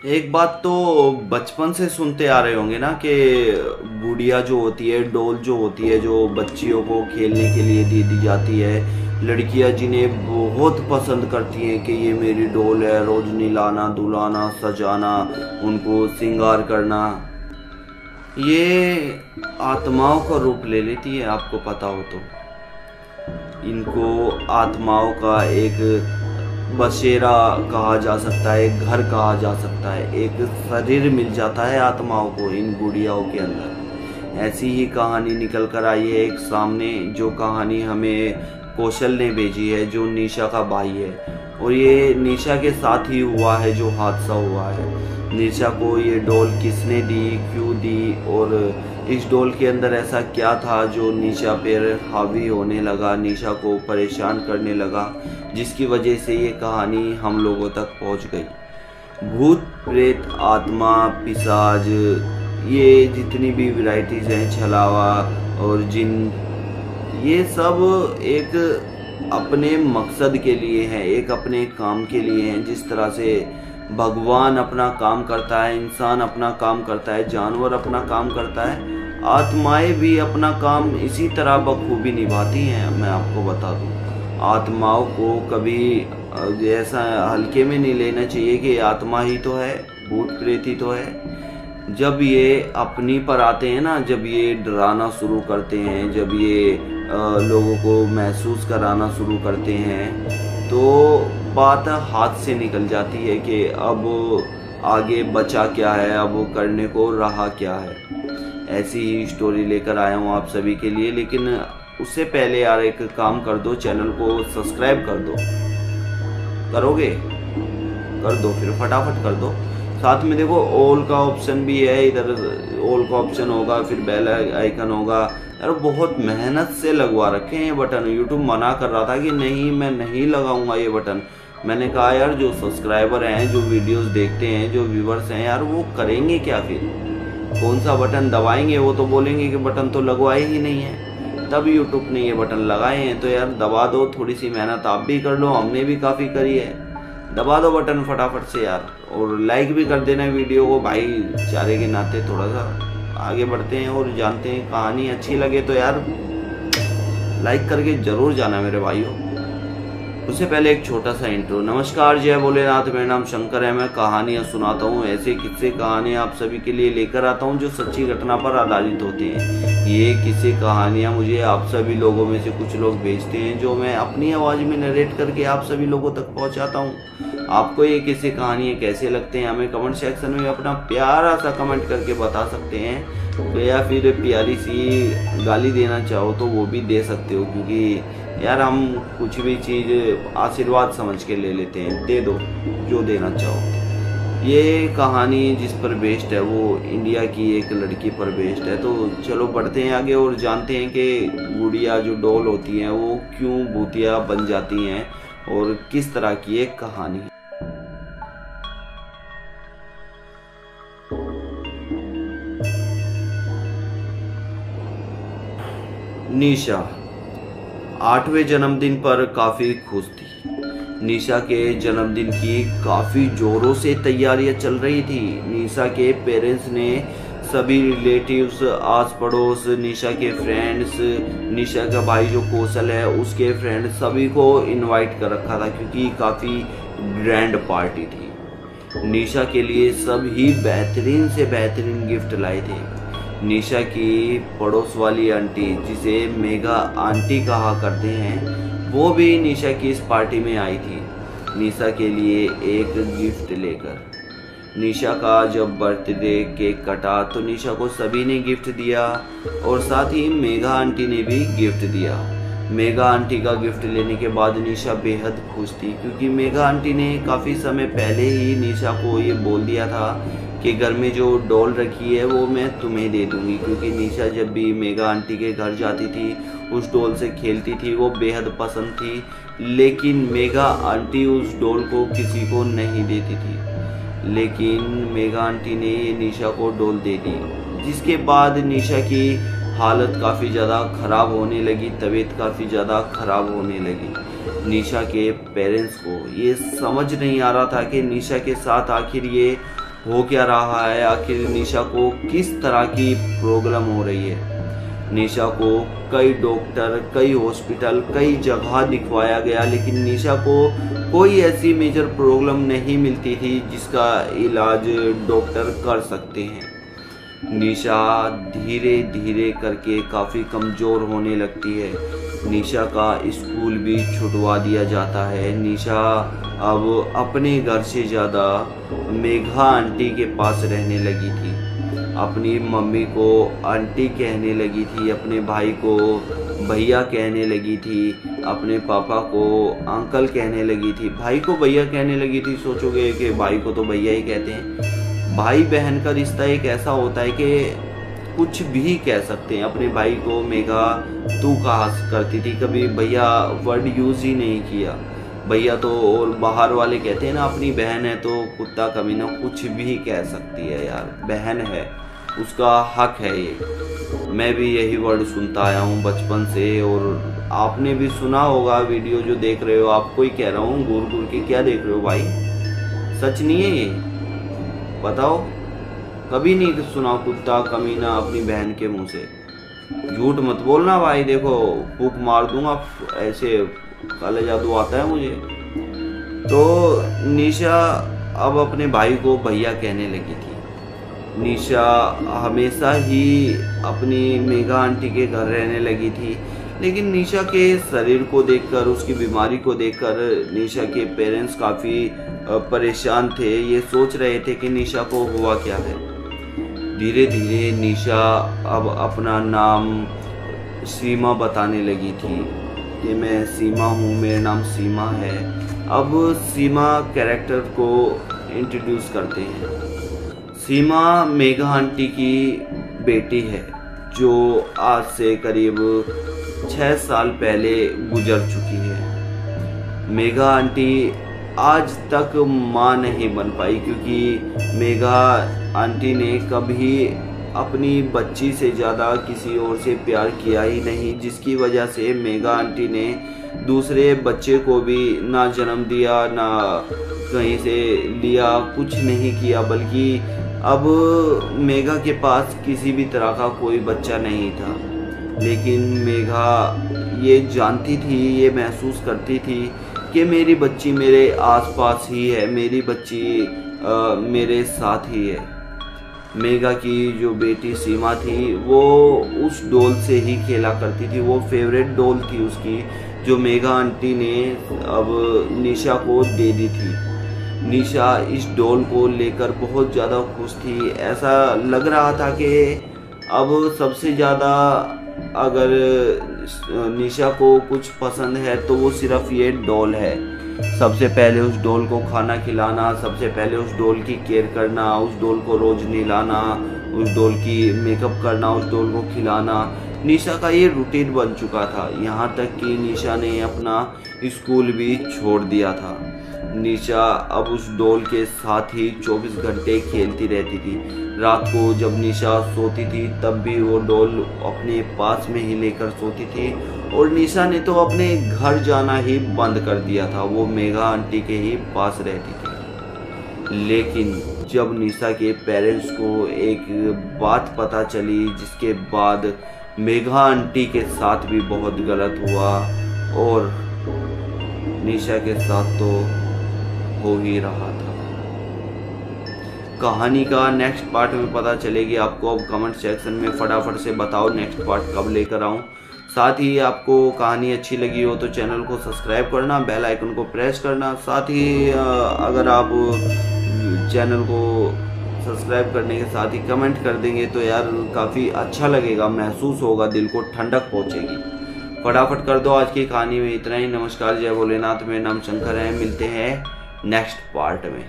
एक बात तो बचपन से सुनते आ रहे होंगे ना कि गुड़िया जो होती है, डॉल जो होती है, जो बच्चियों को खेलने के लिए दे दी जाती है, लड़कियां जिन्हें बहुत पसंद करती हैं कि ये मेरी डॉल है, रोज नहलाना धुलाना सजाना, उनको श्रृंगार करना, ये आत्माओं का रूप ले लेती है। आपको पता हो तो इनको आत्माओं का एक बसेरा कहा जा सकता है, एक घर कहा जा सकता है, एक शरीर मिल जाता है आत्माओं को इन गुड़ियाओं के अंदर। ऐसी ही कहानी निकल कर आई है एक सामने, जो कहानी हमें कौशल ने भेजी है, जो निशा का भाई है। और ये निशा के साथ ही हुआ है जो हादसा हुआ है। निशा को ये डॉल किसने दी, क्यों दी, और इस डॉल के अंदर ऐसा क्या था जो निशा पर हावी होने लगा, निशा को परेशान करने लगा, जिसकी वजह से ये कहानी हम लोगों तक पहुंच गई। भूत प्रेत आत्मा पिशाच, ये जितनी भी वैरायटीज हैं, छलावा और जिन, ये सब एक अपने मकसद के लिए हैं, एक अपने काम के लिए हैं। जिस तरह से भगवान अपना काम करता है, इंसान अपना काम करता है, जानवर अपना काम करता है, आत्माएं भी अपना काम इसी तरह बखूबी निभाती हैं। मैं आपको बता दूं, आत्माओं को कभी ऐसा हल्के में नहीं लेना चाहिए कि आत्मा ही तो है, भूत प्रेत ही तो है। जब ये अपनी पर आते हैं ना, जब ये डराना शुरू करते हैं, जब ये लोगों को महसूस कराना शुरू करते हैं, तो बात हाथ से निकल जाती है कि अब आगे बचा क्या है, अब करने को रहा क्या है। ऐसी ही स्टोरी लेकर आया हूँ आप सभी के लिए। लेकिन उससे पहले यार एक काम कर दो, चैनल को सब्सक्राइब कर दो। करोगे? कर दो, फिर फटाफट कर दो। साथ में देखो ऑल का ऑप्शन भी है, इधर ऑल का ऑप्शन होगा, फिर बेल आइकन होगा। यार बहुत मेहनत से लगवा रखे हैं ये बटन। यूट्यूब मना कर रहा था कि नहीं, मैं नहीं लगाऊंगा ये बटन। मैंने कहा यार जो सब्सक्राइबर हैं, जो वीडियोस देखते हैं, जो व्यूवर्स हैं, यार वो करेंगे क्या, फिर कौन सा बटन दबाएंगे? वो तो बोलेंगे कि बटन तो लगवाए ही नहीं है। तब यूट्यूब ने ये बटन लगाए हैं, तो यार दबा दो। थोड़ी सी मेहनत आप भी कर लो, हमने भी काफ़ी करी है। दबा दो बटन फटाफट से यार, और लाइक भी कर देना वीडियो को भाईचारे के नाते। थोड़ा सा आगे बढ़ते हैं और जानते हैं, कहानी अच्छी लगे तो यार लाइक करके जरूर जाना मेरे भाइयों। उससे पहले एक छोटा सा इंट्रो। नमस्कार, जय भोलेनाथ, मेरा नाम शंकर है। मैं कहानियाँ सुनाता हूँ, ऐसे किस्से कहानियाँ आप सभी के लिए लेकर आता हूँ जो सच्ची घटना पर आधारित होते हैं। ये किस्से कहानियाँ मुझे आप सभी लोगों में से कुछ लोग भेजते हैं, जो मैं अपनी आवाज़ में नरेट करके आप सभी लोगों तक पहुँचाता हूँ। आपको ये किस्से कहानियाँ कैसे लगते हैं, हमें कमेंट सेक्शन में अपना प्यारा सा कमेंट करके बता सकते हैं। या फिर प्यारी सी गाली देना चाहो तो वो भी दे सकते हो, क्योंकि यार हम कुछ भी चीज़ आशीर्वाद समझ के ले लेते हैं। दे दो जो देना चाहो। ये कहानी जिस पर बेस्ड है वो इंडिया की एक लड़की पर बेस्ड है। तो चलो बढ़ते हैं आगे और जानते हैं कि गुड़िया जो डॉल होती हैं वो क्यों भूतिया बन जाती हैं और किस तरह की एक कहानी है। निशा 8वें जन्मदिन पर काफ़ी खुश थी। निशा के जन्मदिन की काफ़ी ज़ोरों से तैयारियां चल रही थी। निशा के पेरेंट्स ने सभी रिलेटिव्स, आस पड़ोस, निशा के फ्रेंड्स, निशा का भाई जो कौशल है उसके फ्रेंड्स, सभी को इनवाइट कर रखा था, क्योंकि काफ़ी ग्रैंड पार्टी थी। निशा के लिए सभी बेहतरीन से बेहतरीन गिफ्ट लाए थे। निशा की पड़ोस वाली आंटी, जिसे मेगा आंटी कहा करते हैं, वो भी निशा की इस पार्टी में आई थी निशा के लिए एक गिफ्ट लेकर। निशा का जब बर्थडे केक कटा तो निशा को सभी ने गिफ्ट दिया और साथ ही मेगा आंटी ने भी गिफ्ट दिया। मेगा आंटी का गिफ्ट लेने के बाद निशा बेहद खुश थी, क्योंकि मेगा आंटी ने काफ़ी समय पहले ही निशा को ये बोल दिया था कि घर में जो डॉल रखी है वो मैं तुम्हें दे दूंगी। क्योंकि निशा जब भी मेगा आंटी के घर जाती थी उस डॉल से खेलती थी, वो बेहद पसंद थी, लेकिन मेगा आंटी उस डॉल को किसी को नहीं देती थी। लेकिन मेगा आंटी ने ये निशा को डॉल दे दी, जिसके बाद निशा की हालत काफ़ी ज़्यादा ख़राब होने लगी, तबीयत काफ़ी ज़्यादा ख़राब होने लगी। निशा के पेरेंट्स को ये समझ नहीं आ रहा था कि निशा के साथ आखिर ये हो क्या रहा है, आखिर निशा को किस तरह की प्रॉब्लम हो रही है। निशा को कई डॉक्टर, कई हॉस्पिटल, कई जगह दिखवाया गया, लेकिन निशा को कोई ऐसी मेजर प्रॉब्लम नहीं मिलती थी जिसका इलाज डॉक्टर कर सकते हैं। निशा धीरे धीरे करके काफ़ी कमज़ोर होने लगती है। निशा का स्कूल भी छुटवा दिया जाता है। निशा अब अपने घर से ज़्यादा मेघा आंटी के पास रहने लगी थी। अपनी मम्मी को आंटी कहने लगी थी, अपने भाई को भैया कहने लगी थी, अपने पापा को अंकल कहने लगी थी, भाई को भैया कहने लगी थी। सोचोगे कि भाई को तो भैया ही कहते हैं। भाई बहन का रिश्ता एक ऐसा होता है कि कुछ भी कह सकते हैं। अपने भाई को मेघा तू कहा करती थी, कभी भैया वर्ड यूज़ ही नहीं किया। भैया तो और बाहर वाले कहते हैं ना, अपनी बहन है तो कुत्ता कमीना कुछ भी कह सकती है यार, बहन है, उसका हक है ये। मैं भी यही वर्ड सुनता आया हूँ बचपन से, और आपने भी सुना होगा। वीडियो जो देख रहे हो, आपको ही कह रहा हूँ, घूर घूर के क्या देख रहे हो भाई, सच नहीं है ये, बताओ। कभी नहीं सुना कुत्ता कमीना अपनी बहन के मुंह से। झूठ मत बोलना भाई, देखो फूंक मार दूंगा, ऐसे काला जादू आता है मुझे। तो निशा अब अपने भाई को भैया कहने लगी थी। निशा हमेशा ही अपनी मेघा आंटी के घर रहने लगी थी, लेकिन निशा के शरीर को देखकर, उसकी बीमारी को देखकर निशा के पेरेंट्स काफ़ी परेशान थे। ये सोच रहे थे कि निशा को हुआ क्या है। धीरे धीरे निशा अब अपना नाम सीमा बताने लगी थी कि मैं सीमा हूँ, मेरा नाम सीमा है। अब सीमा कैरेक्टर को इंट्रोड्यूस करते हैं। सीमा मेघा आंटी की बेटी है, जो आज से करीब 6 साल पहले गुजर चुकी है। मेघा आंटी आज तक माँ नहीं बन पाई, क्योंकि मेघा आंटी ने कभी अपनी बच्ची से ज़्यादा किसी और से प्यार किया ही नहीं, जिसकी वजह से मेघा आंटी ने दूसरे बच्चे को भी ना जन्म दिया, ना कहीं से लिया, कुछ नहीं किया। बल्कि अब मेघा के पास किसी भी तरह का कोई बच्चा नहीं था। लेकिन मेघा ये जानती थी, ये महसूस करती थी कि मेरी बच्ची मेरे आसपास ही है, मेरी बच्ची मेरे साथ ही है। मेघा की जो बेटी सीमा थी, वो उस डॉल से ही खेला करती थी। वो फेवरेट डॉल थी उसकी, जो मेघा आंटी ने अब निशा को दे दी थी। निशा इस डॉल को लेकर बहुत ज़्यादा खुश थी। ऐसा लग रहा था कि अब सबसे ज़्यादा अगर निशा को कुछ पसंद है तो वो सिर्फ ये डॉल है। सबसे पहले उस डॉल को खाना खिलाना, सबसे पहले उस डॉल की केयर करना, उस डॉल को रोज नहलाना, उस डॉल की मेकअप करना, उस डॉल को खिलाना, निशा का ये रूटीन बन चुका था। यहाँ तक कि निशा ने अपना स्कूल भी छोड़ दिया था। निशा अब उस डॉल के साथ ही 24 घंटे खेलती रहती थी। रात को जब निशा सोती थी तब भी वो डॉल अपने पास में ही लेकर सोती थी, और निशा ने तो अपने घर जाना ही बंद कर दिया था, वो मेघा आंटी के ही पास रहती थी। लेकिन जब निशा के पेरेंट्स को एक बात पता चली, जिसके बाद मेघा आंटी के साथ भी बहुत गलत हुआ, और निशा के साथ तो हो ही रहा था। कहानी का नेक्स्ट पार्ट में पता चलेगी आपको। अब कमेंट सेक्शन में फटाफट से बताओ नेक्स्ट पार्ट कब लेकर आऊँ। साथ ही आपको कहानी अच्छी लगी हो तो चैनल को सब्सक्राइब करना, बेल आइकन को प्रेस करना। साथ ही अगर आप चैनल को सब्सक्राइब करने के साथ ही कमेंट कर देंगे तो यार काफ़ी अच्छा लगेगा, महसूस होगा, दिल को ठंडक पहुँचेगी। फटाफट कर दो। आज की कहानी में इतना ही। नमस्कार, जय भोलेनाथ। मेरा नाम शंकर है। मिलते हैं नेक्स्ट पार्ट में।